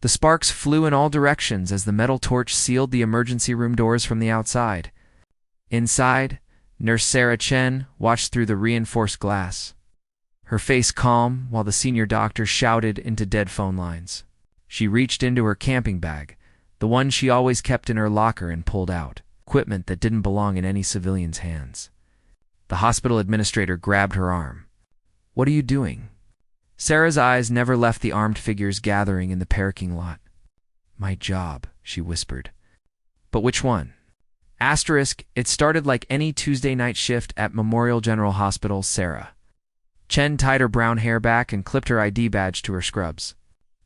The sparks flew in all directions as the metal torch sealed the emergency room doors from the outside. Inside, Nurse Sarah Chen watched through the reinforced glass, her face calm while the senior doctor shouted into dead phone lines. She reached into her camping bag, the one she always kept in her locker, and pulled out equipment that didn't belong in any civilian's hands. The hospital administrator grabbed her arm. "What are you doing?" Sarah's eyes never left the armed figures gathering in the parking lot. "My job," she whispered. "But which one?" It started like any Tuesday night shift at Memorial General Hospital. Sarah Chen tied her brown hair back and clipped her ID badge to her scrubs.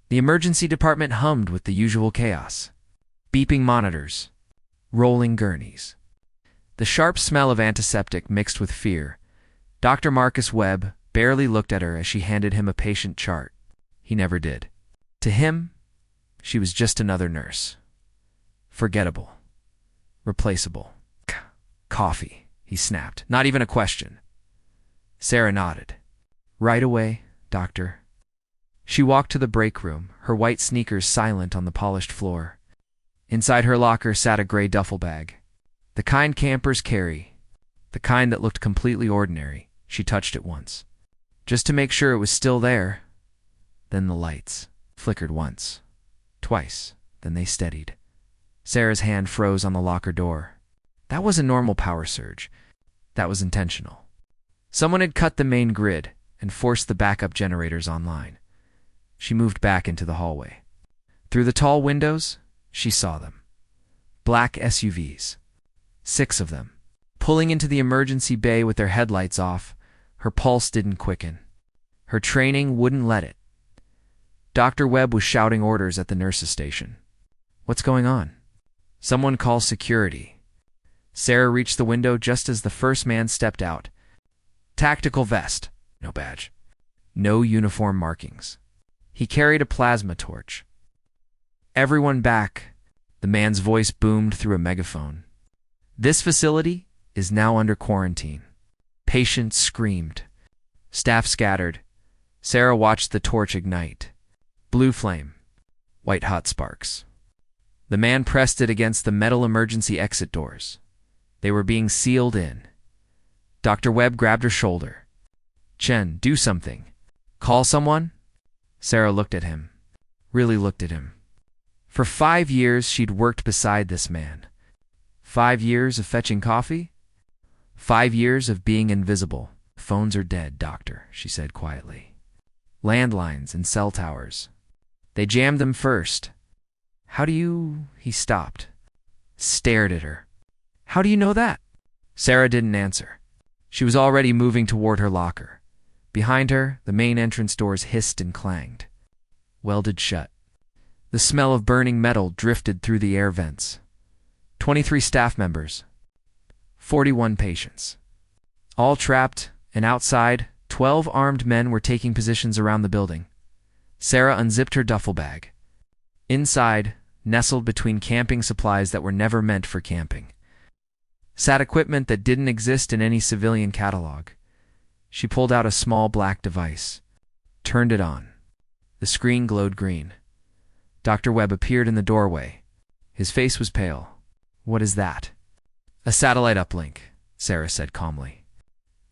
The emergency department hummed with the usual chaos. Beeping monitors, rolling gurneys, the sharp smell of antiseptic mixed with fear. Dr. Marcus Webb barely looked at her as she handed him a patient chart. He never did. To him, she was just another nurse. Forgettable. Replaceable. Coffee, he snapped. Not even a question. Sarah nodded. "Right away, doctor." She walked to the break room, her white sneakers silent on the polished floor. Inside her locker sat a gray duffel bag. The kind campers carry. The kind that looked completely ordinary. She touched it once, just to make sure it was still there. Then the lights flickered once, twice, then they steadied. Sarah's hand froze on the locker door. That wasn't normal power surge. That was intentional. Someone had cut the main grid and forced the backup generators online. She moved back into the hallway. Through the tall windows, she saw them. Black SUVs. 6 of them. Pulling into the emergency bay with their headlights off, her pulse didn't quicken. Her training wouldn't let it. Dr. Webb was shouting orders at the nurses' station. "What's going on?" "Someone call security." Sarah reached the window just as the first man stepped out. Tactical vest. No badge. No uniform markings. He carried a plasma torch. "Everyone back," the man's voice boomed through a megaphone. "This facility is now under quarantine." Patients screamed. Staff scattered. Sarah watched the torch ignite. Blue flame. White-hot sparks. The man pressed it against the metal emergency exit doors. They were being sealed in. Dr. Webb grabbed her shoulder. "Chen, do something. Call someone?" Sarah looked at him. Really looked at him. For 5 years, she'd worked beside this man. 5 years of fetching coffee? 5 years of being invisible. "Phones are dead, doctor," she said quietly. "Landlines and cell towers. They jammed them first." "How do you—" He stopped. Stared at her. "How do you know that?" Sarah didn't answer. She was already moving toward her locker. Behind her, the main entrance doors hissed and clanged. Welded shut. The smell of burning metal drifted through the air vents. 23 staff members. 41 patients. All trapped, and outside, 12 armed men were taking positions around the building. Sarah unzipped her duffel bag. Inside, nestled between camping supplies that were never meant for camping, sat equipment that didn't exist in any civilian catalog. She pulled out a small black device, turned it on. The screen glowed green. Dr. Webb appeared in the doorway. His face was pale. "What is that?" "A satellite uplink," Sarah said calmly.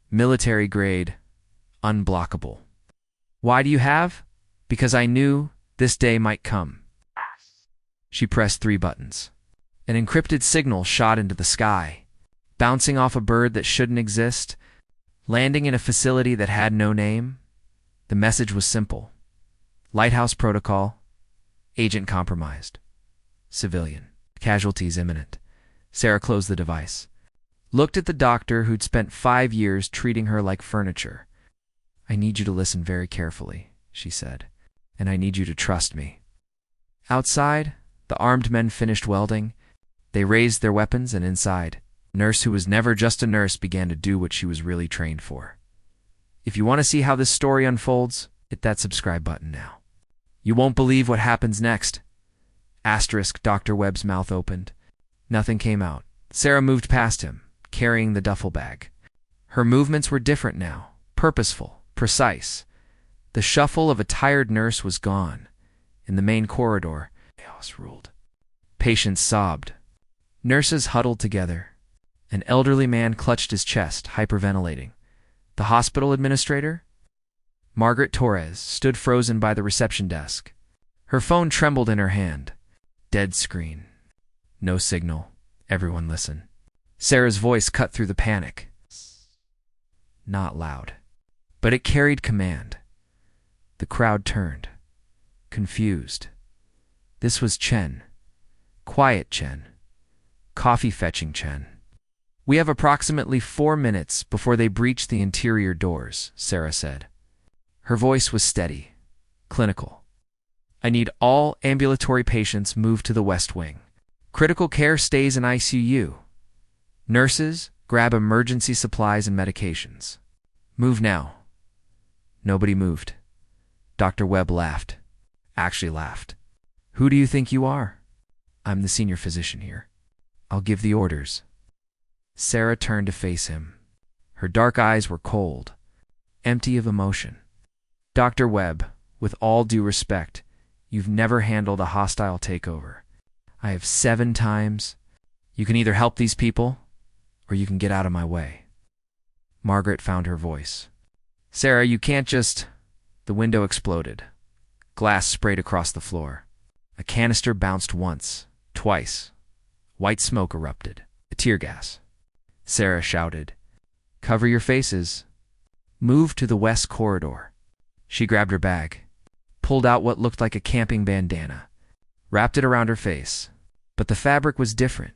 "Military grade, unblockable." "Why do you have?" "Because I knew this day might come." She pressed 3 buttons. An encrypted signal shot into the sky, bouncing off a bird that shouldn't exist, landing in a facility that had no name. The message was simple. Lighthouse protocol. Agent compromised. Civilian. Casualties imminent. Sarah closed the device. Looked at the doctor who'd spent 5 years treating her like furniture. "I need you to listen very carefully," she said. "And I need you to trust me." Outside, the armed men finished welding. They raised their weapons, and inside, a nurse who was never just a nurse began to do what she was really trained for. If you want to see how this story unfolds, hit that subscribe button now. You won't believe what happens next. Dr. Webb's mouth opened. Nothing came out. Sarah moved past him, carrying the duffel bag. Her movements were different now, purposeful, precise. The shuffle of a tired nurse was gone. In the main corridor, chaos ruled. Patients sobbed. Nurses huddled together. An elderly man clutched his chest, hyperventilating. The hospital administrator, Margaret Torres, stood frozen by the reception desk. Her phone trembled in her hand. Dead screen. No signal. Everyone listen. Sarah's voice cut through the panic. Not loud, but it carried command. The crowd turned, confused. This was Chen. Quiet Chen. Coffee-fetching Chen. "We have approximately 4 minutes before they breach the interior doors," Sarah said. Her voice was steady, clinical. "I need all ambulatory patients moved to the West Wing. Critical care stays in ICU. Nurses, grab emergency supplies and medications. Move now." Nobody moved. Dr. Webb laughed. Actually laughed. "Who do you think you are?" "I'm the senior physician here. I'll give the orders." Sarah turned to face him. Her dark eyes were cold, empty of emotion. "Dr. Webb, with all due respect, you've never handled a hostile takeover. I have 7 times. You can either help these people, or you can get out of my way." Margaret found her voice. "Sarah, you can't just—" The window exploded. Glass sprayed across the floor. A canister bounced once, twice. White smoke erupted. Tear gas. Sarah shouted, "Cover your faces. Move to the west corridor." She grabbed her bag, pulled out what looked like a camping bandana, wrapped it around her face. But the fabric was different.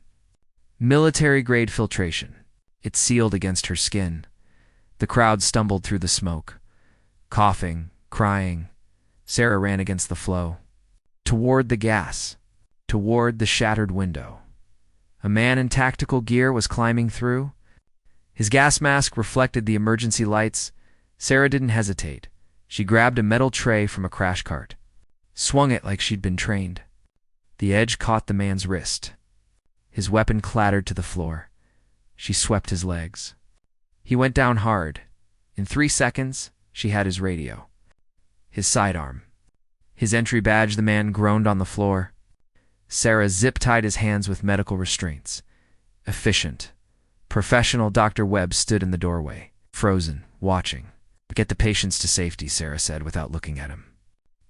Military-grade filtration. It sealed against her skin. The crowd stumbled through the smoke, coughing, crying. Sarah ran against the flow, toward the gas, toward the shattered window. A man in tactical gear was climbing through. His gas mask reflected the emergency lights. Sarah didn't hesitate. She grabbed a metal tray from a crash cart, swung it like she'd been trained. The edge caught the man's wrist. His weapon clattered to the floor. She swept his legs. He went down hard. In 3 seconds, she had his radio, his sidearm, his entry badge. The man groaned on the floor. Sarah zip-tied his hands with medical restraints. Efficient, professional. Dr. Webb stood in the doorway, frozen, watching. "Get the patients to safety," Sarah said without looking at him.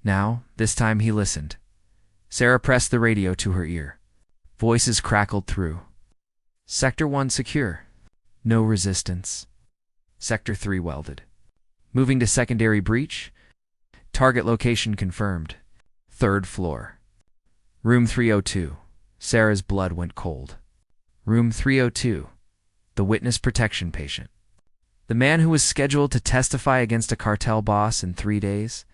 Now, this time he listened. Sarah pressed the radio to her ear. Voices crackled through. "Sector 1 secure. No resistance. Sector 3 welded. Moving to secondary breach. Target location confirmed. 3rd floor. Room 302. Sarah's blood went cold. Room 302. The witness protection patient. The man who was scheduled to testify against a cartel boss in 3 days.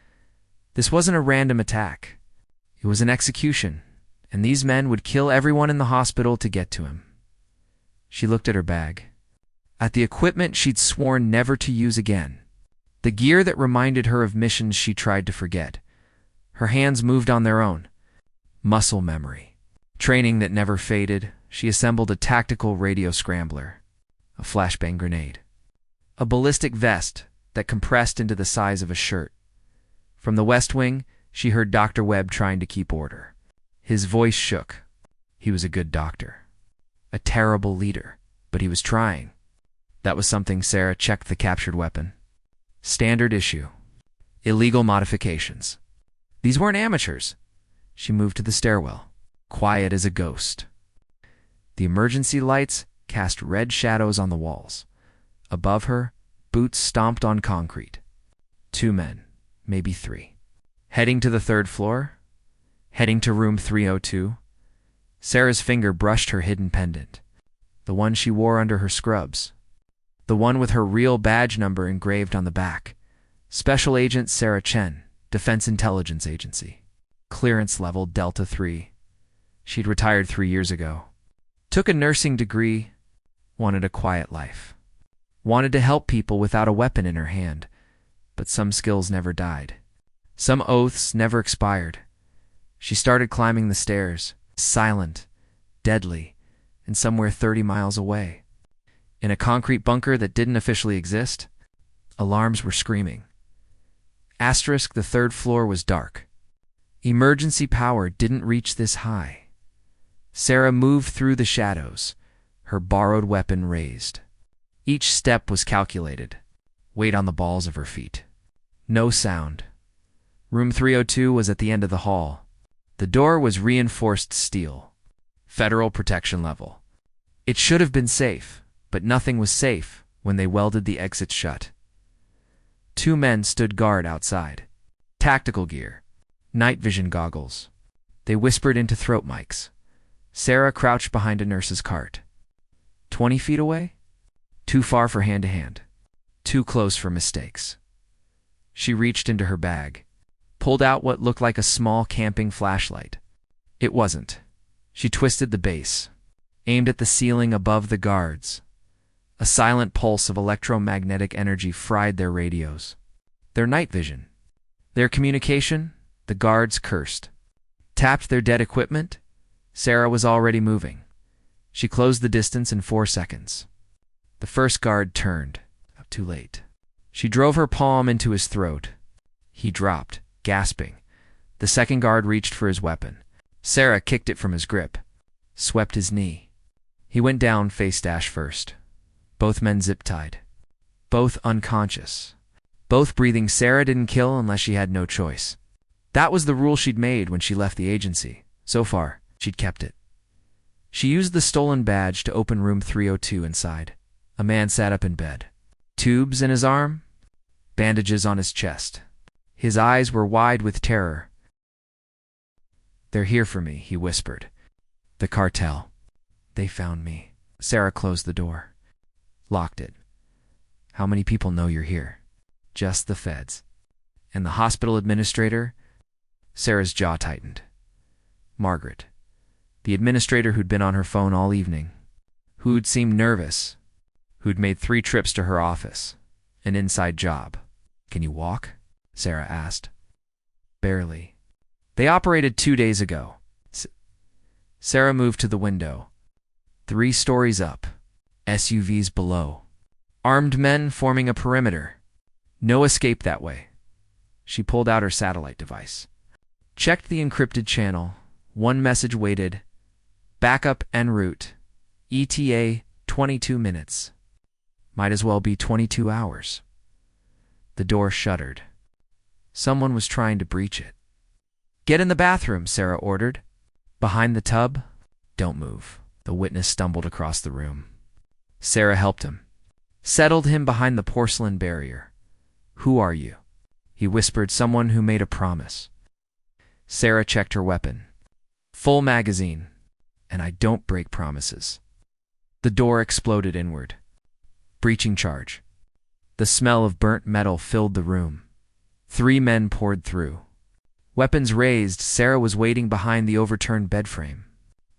This wasn't a random attack. It was an execution, and these men would kill everyone in the hospital to get to him. She looked at her bag, at the equipment she'd sworn never to use again, the gear that reminded her of missions she tried to forget. Her hands moved on their own. Muscle memory. Training that never faded. She assembled a tactical radio scrambler, a flashbang grenade, a ballistic vest that compressed into the size of a shirt. From the West Wing, she heard Dr. Webb trying to keep order. His voice shook. He was a good doctor, a terrible leader, but he was trying. That was something. Sarah checked the captured weapon. Standard issue. Illegal modifications. These weren't amateurs. She moved to the stairwell, quiet as a ghost. The emergency lights cast red shadows on the walls. Above her, boots stomped on concrete. 2 men, maybe 3. Heading to the 3rd floor? Heading to room 302? Sarah's finger brushed her hidden pendant, the one she wore under her scrubs, the one with her real badge number engraved on the back. Special Agent Sarah Chen, Defense Intelligence Agency. Clearance level Delta 3. She'd retired 3 years ago. Took a nursing degree. Wanted a quiet life. Wanted to help people without a weapon in her hand. But some skills never died. Some oaths never expired. She started climbing the stairs, silent, deadly, and somewhere 30 miles away. In a concrete bunker that didn't officially exist, alarms were screaming. Asterisk, the 3rd floor was dark. Emergency power didn't reach this high. Sarah moved through the shadows, her borrowed weapon raised. Each step was calculated, weight on the balls of her feet. No sound. Room 302 was at the end of the hall. The door was reinforced steel, federal protection level. It should have been safe, but nothing was safe when they welded the exits shut. 2 men stood guard outside. Tactical gear, night vision goggles. They whispered into throat mics. Sarah crouched behind a nurse's cart. 20 feet away? Too far for hand-to-hand. Too close for mistakes. She reached into her bag, pulled out what looked like a small camping flashlight. It wasn't. She twisted the base, aimed at the ceiling above the guards. A silent pulse of electromagnetic energy fried their radios. Their night vision. Their communication, the guards cursed. Tapped their dead equipment. Sarah was already moving. She closed the distance in 4 seconds. The first guard turned. Too late. She drove her palm into his throat. He dropped, gasping. The second guard reached for his weapon. Sarah kicked it from his grip, swept his knee. He went down face dash first. Both men zip-tied. Both unconscious. Both breathing. Sarah didn't kill unless she had no choice. That was the rule she'd made when she left the agency. So far, she'd kept it. She used the stolen badge to open room 302 inside. A man sat up in bed. Tubes in his arm, bandages on his chest. His eyes were wide with terror. "They're here for me," he whispered. "The cartel. They found me." Sarah closed the door, locked it. "How many people know you're here?" "Just the feds." "And the hospital administrator?" Sarah's jaw tightened. Margaret, the administrator who'd been on her phone all evening, who'd seemed nervous, who'd made 3 trips to her office. An inside job. "Can you walk?" Sarah asked. "Barely." "They operated 2 days ago." Sarah moved to the window. 3 stories up. SUVs below. Armed men forming a perimeter. No escape that way. She pulled out her satellite device. Checked the encrypted channel. 1 message waited. Backup en route. ETA 22 minutes. Might as well be 22 hours. The door shuddered. Someone was trying to breach it. "Get in the bathroom," Sarah ordered. "Behind the tub." "Don't move." The witness stumbled across the room. Sarah helped him. Settled him behind the porcelain barrier. "Who are you?" He whispered. "Someone who made a promise." Sarah checked her weapon. Full magazine. "And I don't break promises." The door exploded inward. Breaching charge. The smell of burnt metal filled the room. 3 men poured through. Weapons raised. Sarah was waiting behind the overturned bed frame.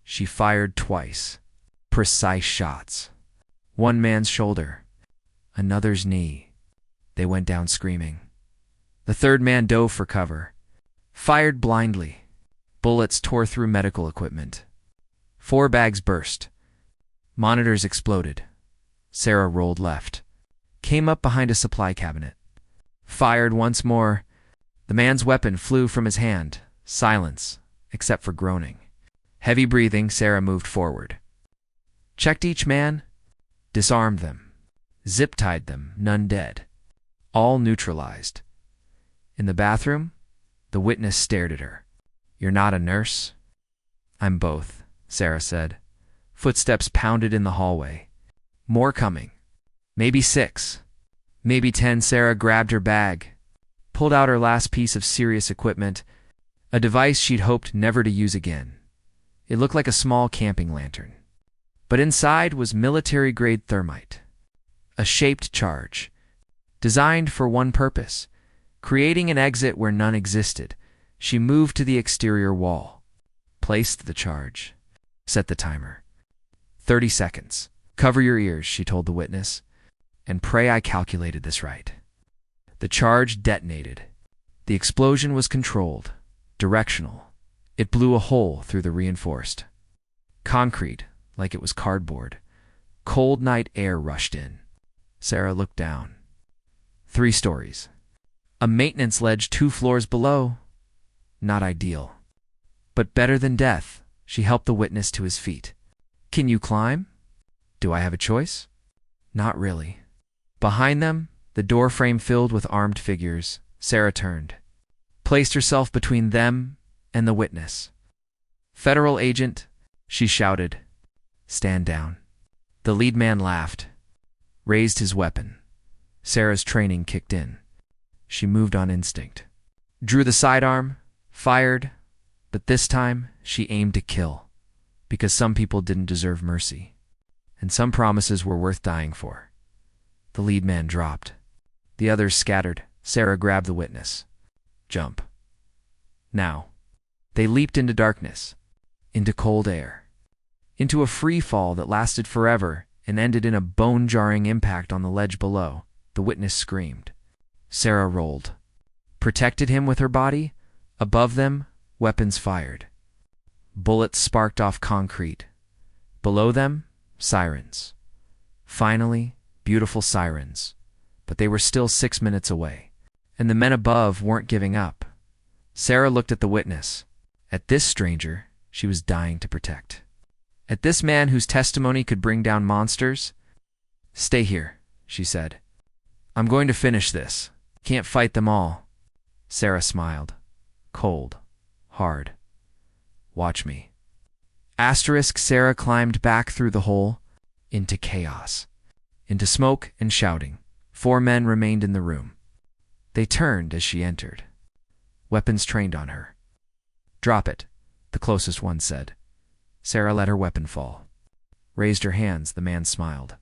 She fired twice. Precise shots. 1 man's shoulder. Another's knee. They went down screaming. The 3rd man dove for cover. Fired blindly. Bullets tore through medical equipment. 4 bags burst. Monitors exploded. Sarah rolled left. Came up behind a supply cabinet. Fired once more. The man's weapon flew from his hand. Silence, except for groaning. Heavy breathing. Sarah moved forward. Checked each man. Disarmed them. Zip-tied them. None dead. All neutralized. In the bathroom, the witness stared at her. "You're not a nurse?" "I'm both," Sarah said. Footsteps pounded in the hallway. More coming. Maybe 6. Maybe 10. Sarah grabbed her bag, pulled out her last piece of serious equipment, a device she'd hoped never to use again. It looked like a small camping lantern. But inside was military-grade thermite. A shaped charge, designed for one purpose, creating an exit where none existed. She moved to the exterior wall, placed the charge, set the timer. 30 seconds. "Cover your ears," she told the witness, "and pray I calculated this right." The charge detonated. The explosion was controlled, directional. It blew a hole through the reinforced concrete like it was cardboard. Cold night air rushed in. Sarah looked down. 3 stories. A maintenance ledge 2 floors below. Not ideal. But better than death. She helped the witness to his feet. Can you climb? Do I have a choice? Not really. Behind them, the door frame filled with armed figures. Sarah turned, placed herself between them and the witness. Federal agent, she shouted. Stand down. The lead man laughed, raised his weapon. Sarah's training kicked in. She moved on instinct. Drew the sidearm, fired, but this time she aimed to kill, because some people didn't deserve mercy, and some promises were worth dying for. The lead man dropped. The others scattered. Sarah grabbed the witness. Jump. Now. They leaped into darkness, into cold air, into a free fall that lasted forever and ended in a bone-jarring impact on the ledge below. The witness screamed. Sarah rolled, protected him with her body. Above them, weapons fired. Bullets sparked off concrete. Below them, sirens. Finally, beautiful sirens. But they were still 6 minutes away, and the men above weren't giving up. Sarah looked at the witness, at this stranger she was dying to protect, at this man whose testimony could bring down monsters. Stay here, she said. I'm going to finish this. Can't fight them all. Sarah smiled, cold, hard. Watch me. Sarah climbed back through the hole, into chaos, into smoke and shouting. 4 men remained in the room. They turned as she entered, weapons trained on her. Drop it, the closest one said. Sarah let her weapon fall. Raised her hands, the man smiled.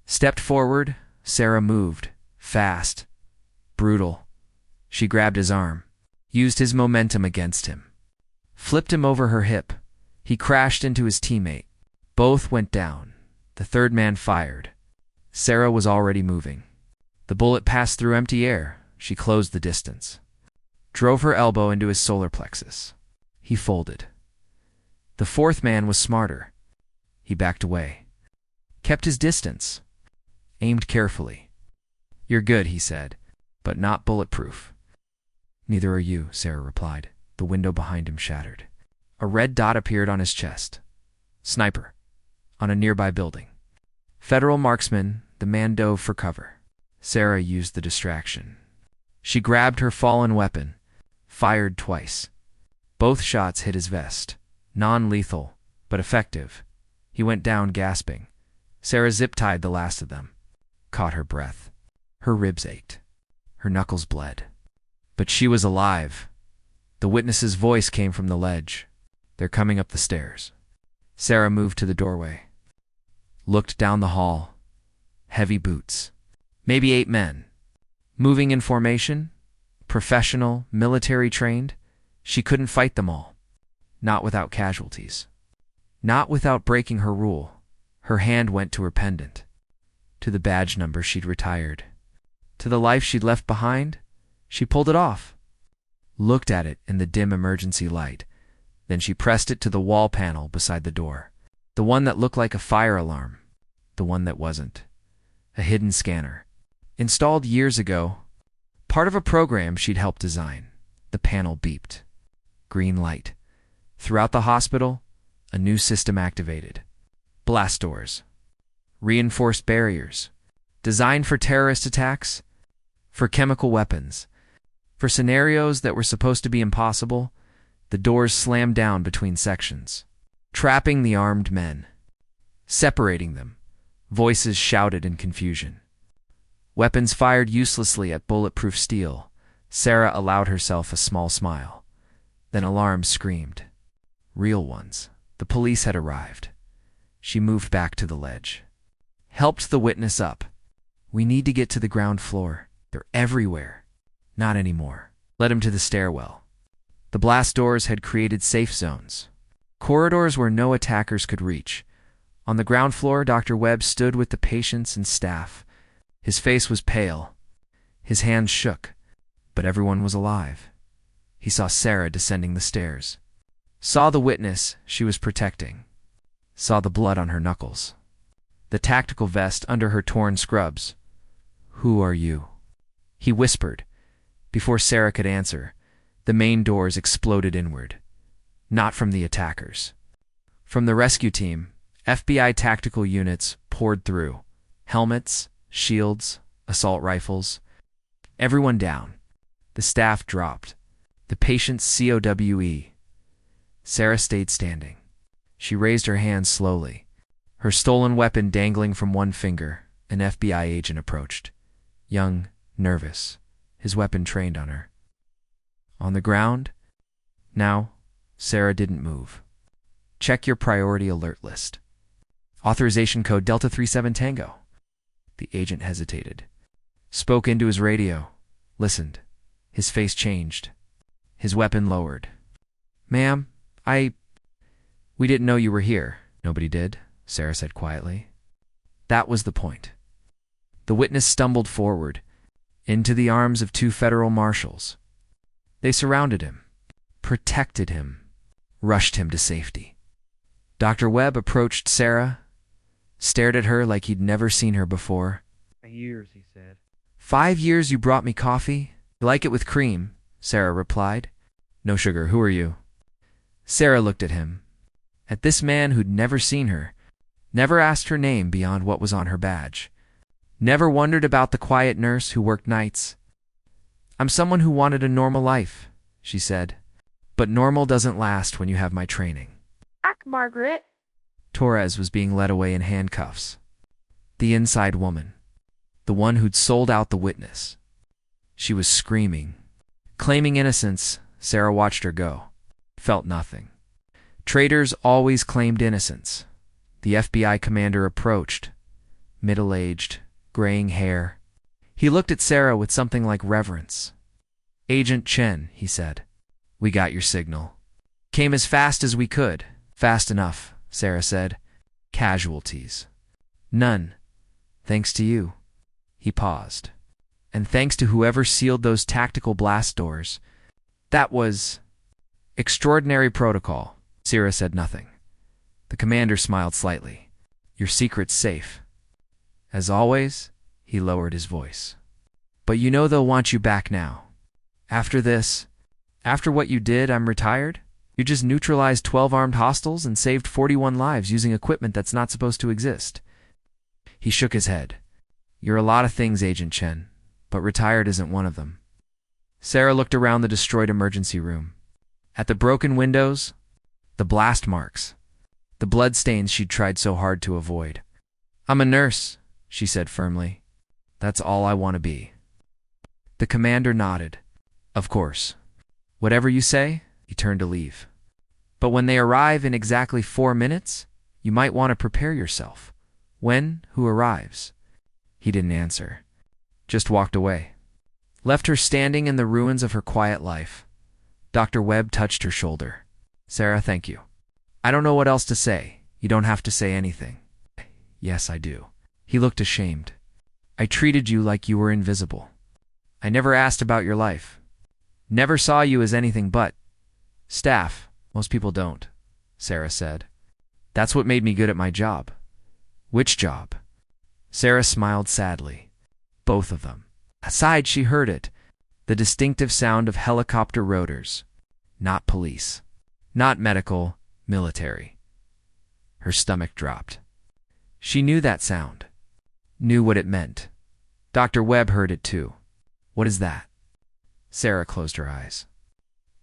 Stepped forward, Sarah moved, fast, brutal. She grabbed his arm, used his momentum against him, flipped him over her hip. He crashed into his teammate. Both went down. The third man fired. Sarah was already moving. The bullet passed through empty air. She closed the distance, drove her elbow into his solar plexus. He folded. The fourth man was smarter. He backed away, kept his distance, aimed carefully. You're good, he said, but not bulletproof. Neither are you, Sarah replied. The window behind him shattered. A red dot appeared on his chest. Sniper. On a nearby building. Federal marksman, the man dove for cover. Sarah used the distraction. She grabbed her fallen weapon, fired twice. Both shots hit his vest. Non-lethal, but effective. He went down gasping. Sarah zip-tied the last of them. Caught her breath. Her ribs ached. Her knuckles bled. But she was alive. The witness's voice came from the ledge. They're coming up the stairs. Sarah moved to the doorway. Looked down the hall. Heavy boots. Maybe 8 men. Moving in formation. Professional, military trained. She couldn't fight them all. Not without casualties. Not without breaking her rule. Her hand went to her pendant. To the badge number she'd retired. To the life she'd left behind. She pulled it off. Looked at it in the dim emergency light. Then she pressed it to the wall panel beside the door. The one that looked like a fire alarm. The one that wasn't. A hidden scanner. Installed years ago. Part of a program she'd helped design. The panel beeped. Green light. Throughout the hospital, a new system activated. Blast doors. Reinforced barriers. Designed for terrorist attacks. For chemical weapons. For scenarios that were supposed to be impossible, the doors slammed down between sections, trapping the armed men, separating them. Voices shouted in confusion. Weapons fired uselessly at bulletproof steel. Sarah allowed herself a small smile. Then alarms screamed. Real ones. The police had arrived. She moved back to the ledge. Helped the witness up. We need to get to the ground floor. They're everywhere. Not anymore. Led him to the stairwell. The blast doors had created safe zones. Corridors where no attackers could reach. On the ground floor, Dr. Webb stood with the patients and staff. His face was pale. His hands shook. But everyone was alive. He saw Sarah descending the stairs. Saw the witness she was protecting. Saw the blood on her knuckles. The tactical vest under her torn scrubs. Who are you? He whispered. Before Sarah could answer, The main doors exploded inward. Not from the attackers. From the rescue team, FBI tactical units poured through. Helmets, shields, assault rifles. Everyone down. The staff dropped. The patients COWE. Sarah stayed standing. She raised her hands slowly. Her stolen weapon dangling from one finger. An FBI agent approached. Young, nervous, his weapon trained on her. On the ground? Now, Sarah didn't move. Check your priority alert list. Authorization code Delta 37 Tango. The agent hesitated. Spoke into his radio. Listened. His face changed. His weapon lowered. Ma'am, we didn't know you were here. Nobody did, Sarah said quietly. That was the point. The witness stumbled forward, into the arms of two federal marshals. They surrounded him, protected him, rushed him to safety. Dr. Webb approached Sarah, stared at her like he'd never seen her before. 5 years, he said. 5 years you brought me coffee? I like it with cream, Sarah replied. No sugar, who are you? Sarah looked at him, at this man who'd never seen her, never asked her name beyond what was on her badge, never wondered about the quiet nurse who worked nights. I'm someone who wanted a normal life, she said, but normal doesn't last when you have my training. Back, Margaret. Torres was being led away in handcuffs. The inside woman, the one who'd sold out the witness. She was screaming. Claiming innocence, Sarah watched her go. Felt nothing. Traitors always claimed innocence. The FBI commander approached, middle-aged, graying hair. He looked at Sarah with something like reverence. Agent Chen, he said. We got your signal. Came as fast as we could. Fast enough, Sarah said. Casualties. None. Thanks to you. He paused. And thanks to whoever sealed those tactical blast doors. That was extraordinary protocol. Sarah said nothing. The commander smiled slightly. Your secret's safe. As always, he lowered his voice. But you know they'll want you back now. After this, after what you did, I'm retired. You just neutralized 12 armed hostiles and saved 41 lives using equipment that's not supposed to exist. He shook his head. You're a lot of things, Agent Chen, but retired isn't one of them. Sarah looked around the destroyed emergency room. At the broken windows, the blast marks, the bloodstains she'd tried so hard to avoid. I'm a nurse, she said firmly. That's all I want to be. The commander nodded. Of course. Whatever you say, he turned to leave. But when they arrive in exactly 4 minutes, you might want to prepare yourself. When? Who arrives? He didn't answer. Just walked away. Left her standing in the ruins of her quiet life. Dr. Webb touched her shoulder. Sarah, thank you. I don't know what else to say. You don't have to say anything. Yes, I do. He looked ashamed. I treated you like you were invisible. I never asked about your life. Never saw you as anything but staff. Most people don't, Sarah said. That's what made me good at my job. Which job? Sarah smiled sadly. Both of them. Aside, she heard it. The distinctive sound of helicopter rotors. Not police. Not medical, military. Her stomach dropped. She knew that sound. Knew what it meant. Dr. Webb heard it too. What is that? Sarah closed her eyes.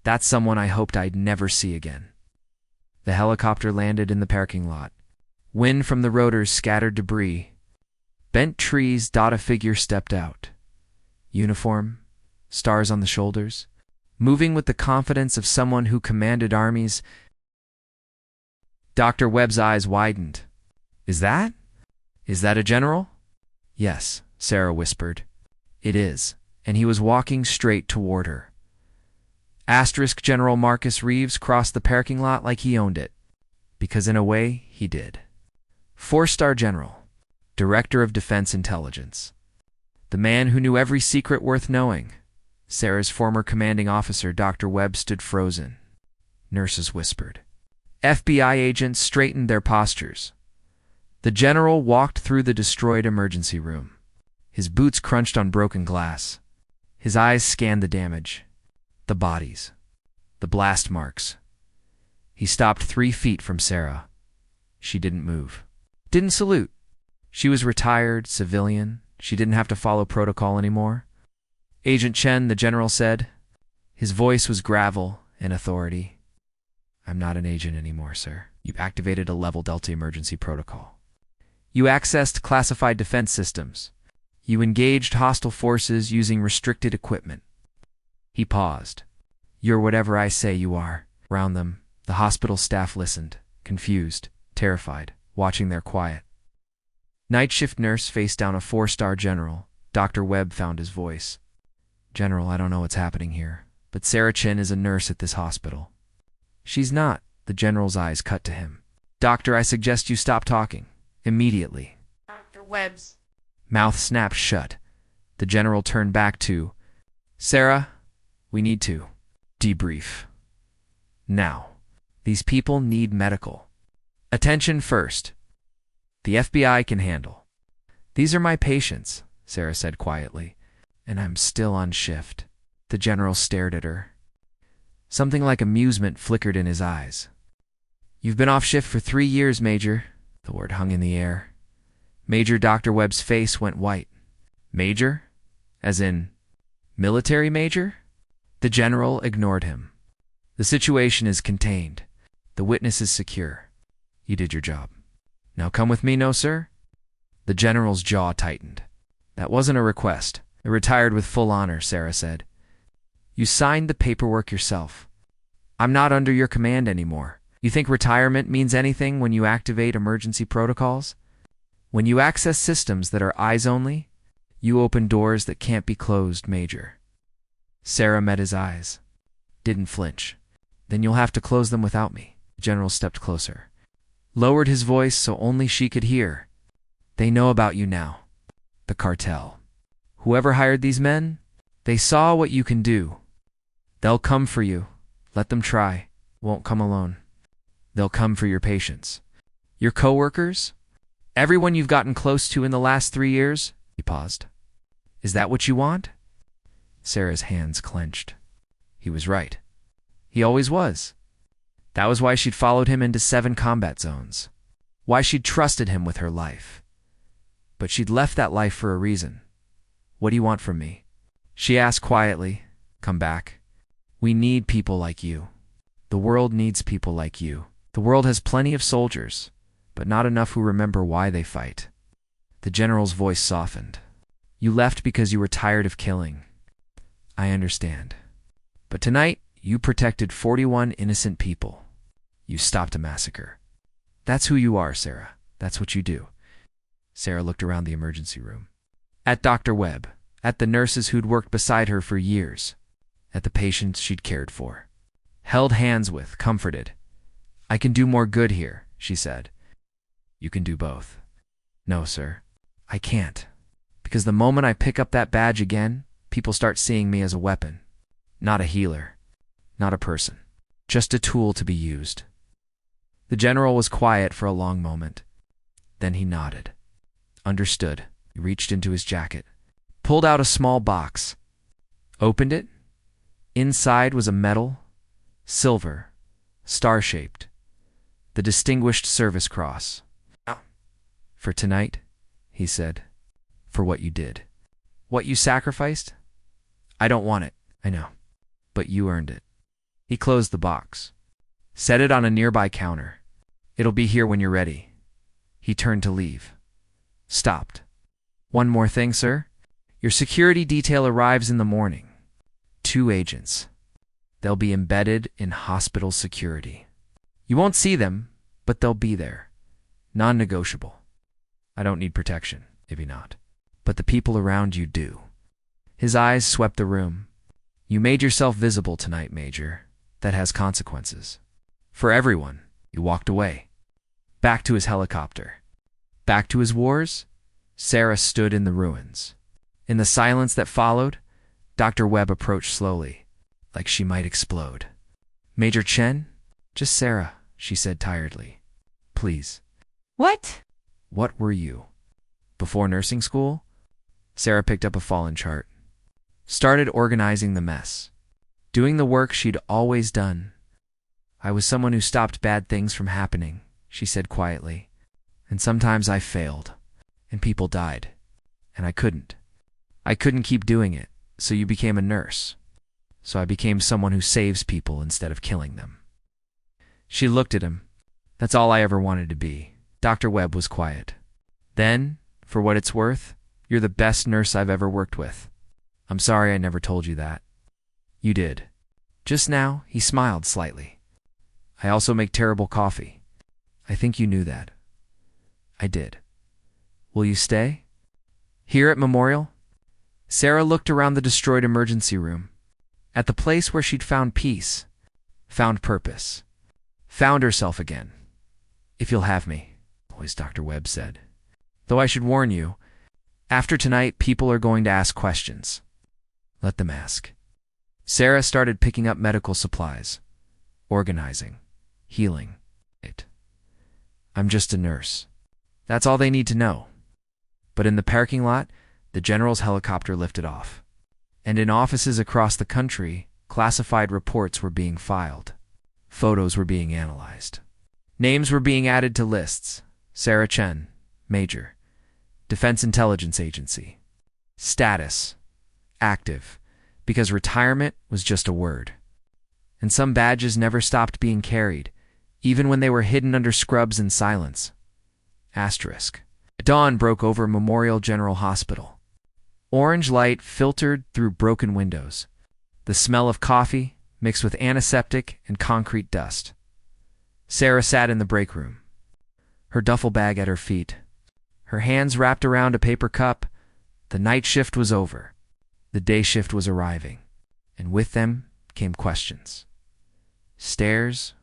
That's someone I hoped I'd never see again. The helicopter landed in the parking lot. Wind from the rotors scattered debris. Bent trees. A figure stepped out. Uniform, stars on the shoulders, moving with the confidence of someone who commanded armies. Dr. Webb's eyes widened. Is that a general? Yes, Sarah whispered. It is, and he was walking straight toward her. Asterisk General Marcus Reeves crossed the parking lot like he owned it, because in a way, he did. 4-star general, director of defense intelligence. The man who knew every secret worth knowing. Sarah's former commanding officer, Dr. Webb, stood frozen. Nurses whispered. FBI agents straightened their postures. The general walked through the destroyed emergency room. His boots crunched on broken glass. His eyes scanned the damage. The bodies. The blast marks. He stopped 3 feet from Sarah. She didn't move. Didn't salute. She was retired, civilian. She didn't have to follow protocol anymore. Agent Chen, the general said. His voice was gravel and authority. I'm not an agent anymore, sir. You activated a level Delta emergency protocol. You accessed classified defense systems. You engaged hostile forces using restricted equipment. He paused. You're whatever I say you are. Around them, the hospital staff listened, confused, terrified, watching their quiet. Night shift nurse faced down a 4-star general. Dr. Webb found his voice. General, I don't know what's happening here, but Sarah Chen is a nurse at this hospital. She's not. The general's eyes cut to him. Doctor, I suggest you stop talking. Immediately. Dr. Webb's mouth snapped shut. The general turned back to, Sarah, we need to debrief. Now. These people need medical attention first. The FBI can handle. These are my patients, Sarah said quietly, and I'm still on shift. The general stared at her. Something like amusement flickered in his eyes. You've been off shift for 3 years, Major. The word hung in the air. Major Dr. Webb's face went white. Major? As in, military major? The general ignored him. The situation is contained. The witness is secure. You did your job. Now come with me, no, sir? The general's jaw tightened. That wasn't a request. I retired with full honor, Sarah said. You signed the paperwork yourself. I'm not under your command anymore. You think retirement means anything when you activate emergency protocols? When you access systems that are eyes only, you open doors that can't be closed, Major. Sarah met his eyes. Didn't flinch. Then you'll have to close them without me. The general stepped closer. Lowered his voice so only she could hear. They know about you now. The cartel. Whoever hired these men, they saw what you can do. They'll come for you. Let them try. Won't come alone. They'll come for your patients. Your coworkers? Everyone you've gotten close to in the last 3 years? He paused. Is that what you want? Sarah's hands clenched. He was right. He always was. That was why she'd followed him into 7 combat zones. Why she'd trusted him with her life. But she'd left that life for a reason. What do you want from me? She asked quietly. Come back. We need people like you. The world needs people like you. The world has plenty of soldiers, but not enough who remember why they fight. The general's voice softened. You left because you were tired of killing. I understand. But tonight, you protected 41 innocent people. You stopped a massacre. That's who you are, Sarah. That's what you do. Sarah looked around the emergency room. At Dr. Webb, at the nurses who'd worked beside her for years, at the patients she'd cared for. Held hands with, comforted. I can do more good here, she said. You can do both. No, sir. I can't. Because the moment I pick up that badge again, people start seeing me as a weapon. Not a healer. Not a person. Just a tool to be used. The general was quiet for a long moment. Then he nodded. Understood. He reached into his jacket. Pulled out a small box. Opened it. Inside was a medal. Silver. Star-shaped. The Distinguished Service Cross. For tonight, he said. For what you did. What you sacrificed? I don't want it, I know. But you earned it. He closed the box. Set it on a nearby counter. It'll be here when you're ready. He turned to leave. Stopped. One more thing, sir. Your security detail arrives in the morning. 2 agents. They'll be embedded in hospital security. You won't see them, but they'll be there. Non-negotiable. I don't need protection, maybe not. But the people around you do. His eyes swept the room. You made yourself visible tonight, Major. That has consequences. For everyone, he walked away. Back to his helicopter. Back to his wars? Sarah stood in the ruins. In the silence that followed, Dr. Webb approached slowly, like she might explode. Major Chen? Just Sarah, she said tiredly. Please. What? What were you? Before nursing school? Sarah picked up a fallen chart. Started organizing the mess. doing the work she'd always done. I was someone who stopped bad things from happening, she said quietly. And sometimes I failed, and people died, and I couldn't. I couldn't keep doing it, so you became a nurse. So I became someone who saves people instead of killing them. She looked at him. That's all I ever wanted to be. Dr. Webb was quiet. Then, for what it's worth, you're the best nurse I've ever worked with. I'm sorry I never told you that. You did. Just now, he smiled slightly. I also make terrible coffee. I think you knew that. I did. Will you stay? Here at Memorial? Sarah looked around the destroyed emergency room, at the place where she'd found peace, found purpose, found herself again. If you'll have me, always Dr. Webb said. Though I should warn you, after tonight people are going to ask questions. Let them ask. Sarah started picking up medical supplies, organizing, healing. I'm just a nurse. That's all they need to know. But in the parking lot, the general's helicopter lifted off. And in offices across the country, classified reports were being filed. Photos were being analyzed. Names were being added to lists. Sarah Chen, Major, Defense Intelligence Agency. Status, active, because retirement was just a word. And some badges never stopped being carried, even when they were hidden under scrubs and silence. Asterisk. Dawn broke over Memorial General Hospital. Orange light filtered through broken windows. The smell of coffee mixed with antiseptic and concrete dust. Sarah sat in the break room, her duffel bag at her feet, her hands wrapped around a paper cup. The night shift was over. The day shift was arriving, and with them came questions. Stares,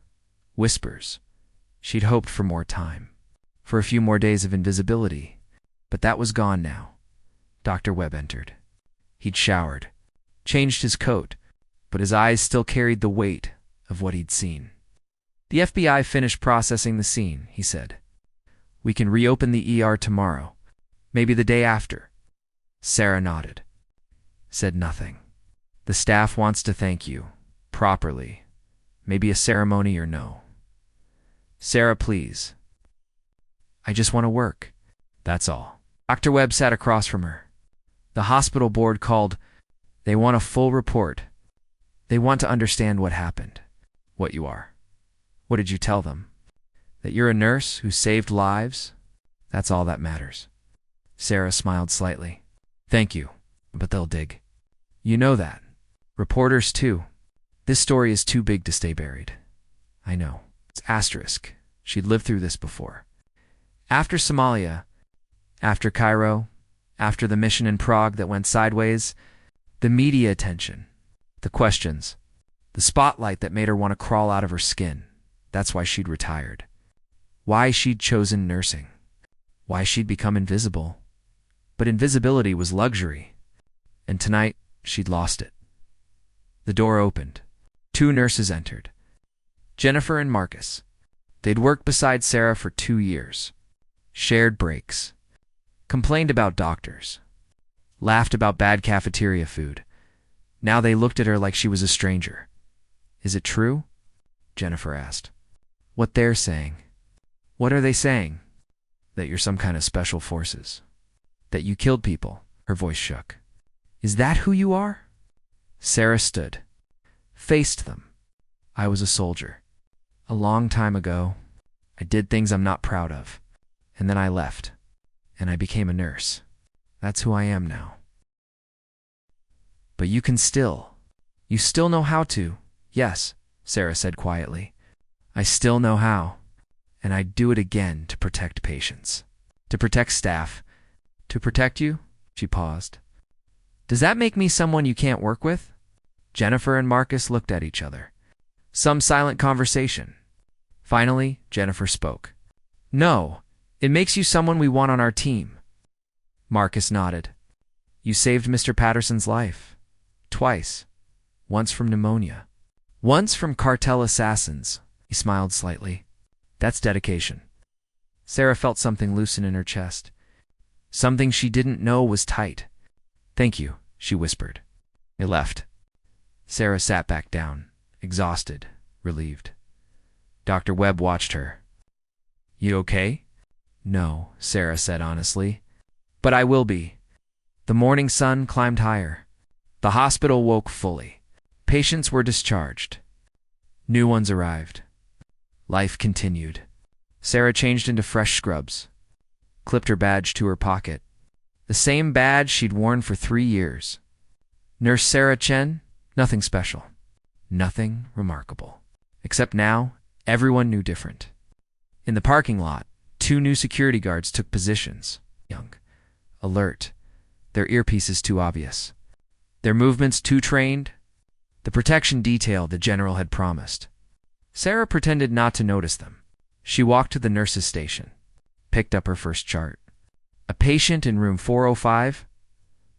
whispers. She'd hoped for more time, for a few more days of invisibility, but that was gone now. Dr. Webb entered. He'd showered, changed his coat, but his eyes still carried the weight of what he'd seen. The FBI finished processing the scene, he said. We can reopen the ER tomorrow, maybe the day after. Sarah nodded, said nothing. The staff wants to thank you, properly. Maybe a ceremony or no. Sarah, please. I just want to work. That's all. Dr. Webb sat across from her. The hospital board called. They want a full report. They want to understand what happened, what you are. What did you tell them? That you're a nurse who saved lives? That's all that matters. Sarah smiled slightly. Thank you, but they'll dig. You know that. Reporters too. This story is too big to stay buried. I know. It's asterisk. She'd lived through this before. After Somalia, after Cairo, after the mission in Prague that went sideways, the media attention, the questions, the spotlight that made her want to crawl out of her skin. That's why she'd retired. Why she'd chosen nursing. Why she'd become invisible. But invisibility was luxury. And tonight, she'd lost it. The door opened. 2 nurses entered. Jennifer and Marcus. They'd worked beside Sarah for 2 years. Shared breaks. Complained about doctors. Laughed about bad cafeteria food. Now they looked at her like she was a stranger. Is it true? Jennifer asked. What they're saying. What are they saying? That you're some kind of special forces. That you killed people. Her voice shook. Is that who you are? Sarah stood. Faced them. I was a soldier. A long time ago, I did things I'm not proud of. And then I left. And I became a nurse. That's who I am now. But you still know how to. Yes, Sarah said quietly. I still know how. And I'd do it again to protect patients. To protect staff. To protect you? She paused. Does that make me someone you can't work with? Jennifer and Marcus looked at each other. Some silent conversation. Finally, Jennifer spoke. No, it makes you someone we want on our team. Marcus nodded. You saved Mr. Patterson's life. Twice. Once from pneumonia. Once from cartel assassins. He smiled slightly. That's dedication. Sarah felt something loosen in her chest. Something she didn't know was tight. Thank you, she whispered. They left. Sarah sat back down, exhausted, relieved. Dr. Webb watched her. You okay? No, Sarah said honestly. But I will be. The morning sun climbed higher. The hospital woke fully. Patients were discharged. New ones arrived. Life continued. Sarah changed into fresh scrubs, clipped her badge to her pocket. The same badge she'd worn for 3 years. Nurse Sarah Chen, nothing special. Nothing remarkable. Except now, everyone knew different. In the parking lot, 2 new security guards took positions. Young, alert, their earpieces too obvious. Their movements too trained. The protection detail the general had promised. Sarah pretended not to notice them. She walked to the nurse's station, picked up her first chart. A patient in room 405,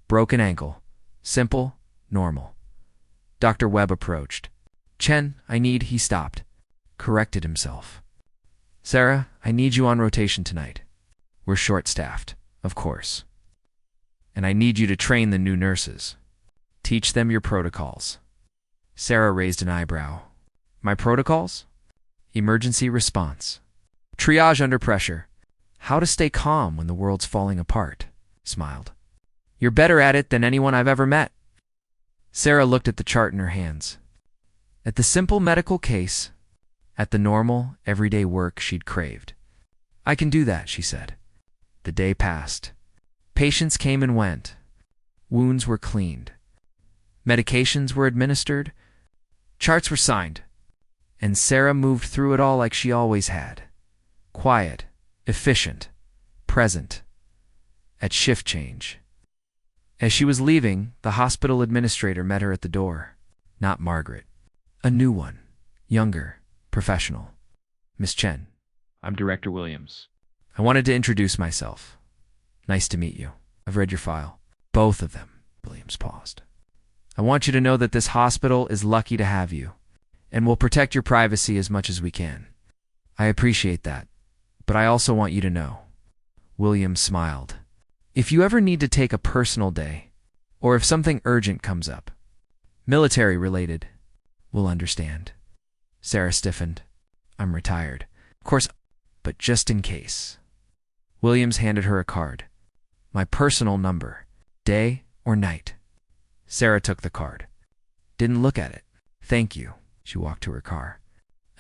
broken ankle, simple, normal. Dr. Webb approached. Chen, he stopped, corrected himself. Sarah, I need you on rotation tonight. We're short-staffed, of course. And I need you to train the new nurses. Teach them your protocols. Sarah raised an eyebrow. My protocols? Emergency response. Triage under pressure. How to stay calm when the world's falling apart. Smiled. You're better at it than anyone I've ever met. Sarah looked at the chart in her hands. At the simple medical case, at the normal, everyday work she'd craved. I can do that, she said. The day passed. Patients came and went. Wounds were cleaned. Medications were administered. Charts were signed. And Sarah moved through it all like she always had. Quiet, efficient, present. At shift change. As she was leaving, the hospital administrator met her at the door. Not Margaret. A new one. Younger. Professional. Miss Chen. I'm Director Williams. I wanted to introduce myself. Nice to meet you. I've read your file. Both of them. Williams paused. I want you to know that this hospital is lucky to have you, and will protect your privacy as much as we can. I appreciate that, but I also want you to know. Williams smiled. If you ever need to take a personal day, or if something urgent comes up, military-related, we'll understand. Sarah stiffened. I'm retired. Of course, but just in case. Williams handed her a card. My personal number, day or night. Sarah took the card. Didn't look at it. Thank you. She walked to her car.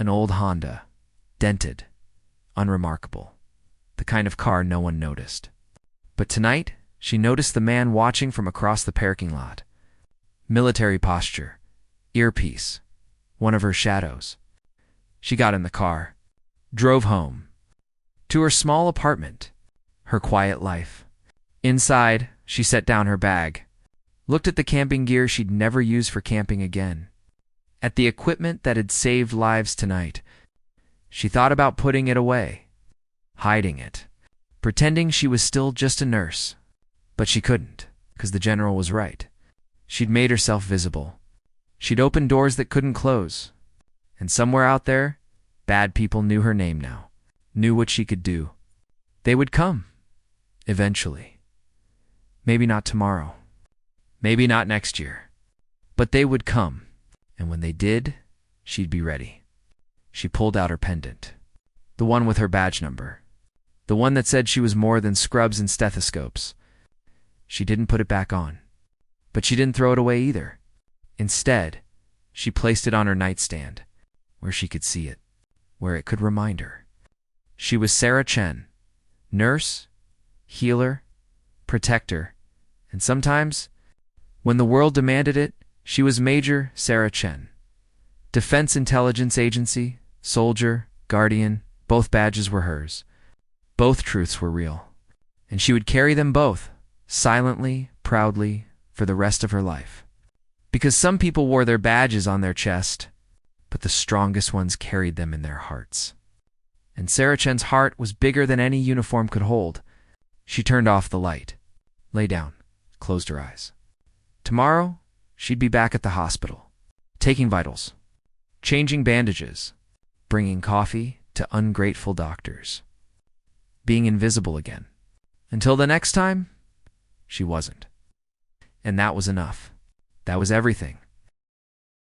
An old Honda. Dented. Unremarkable. The kind of car no one noticed. But tonight, she noticed the man watching from across the parking lot. Military posture. Earpiece. One of her shadows. She got in the car. Drove home. To her small apartment. Her quiet life. Inside, she set down her bag. Looked at the camping gear she'd never use for camping again. At the equipment that had saved lives tonight. She thought about putting it away. Hiding it. Pretending she was still just a nurse. But she couldn't, because the general was right. She'd made herself visible. She'd opened doors that couldn't close. And somewhere out there, bad people knew her name now. Knew what she could do. They would come. Eventually. Maybe not tomorrow. Maybe not next year. But they would come. And when they did, she'd be ready. She pulled out her pendant. The one with her badge number. The one that said she was more than scrubs and stethoscopes. She didn't put it back on. But she didn't throw it away either. Instead, she placed it on her nightstand, where she could see it, where it could remind her. She was Sarah Chen, nurse, healer, protector, and sometimes, when the world demanded it, she was Major Sarah Chen. Defense Intelligence Agency, soldier, guardian, both badges were hers. Both truths were real. And she would carry them both, silently, proudly, for the rest of her life. Because some people wore their badges on their chest, but the strongest ones carried them in their hearts. And Sarah Chen's heart was bigger than any uniform could hold. She turned off the light, lay down, closed her eyes. Tomorrow, she'd be back at the hospital, taking vitals, changing bandages, bringing coffee to ungrateful doctors, being invisible again. Until the next time, she wasn't. And that was enough. That was everything.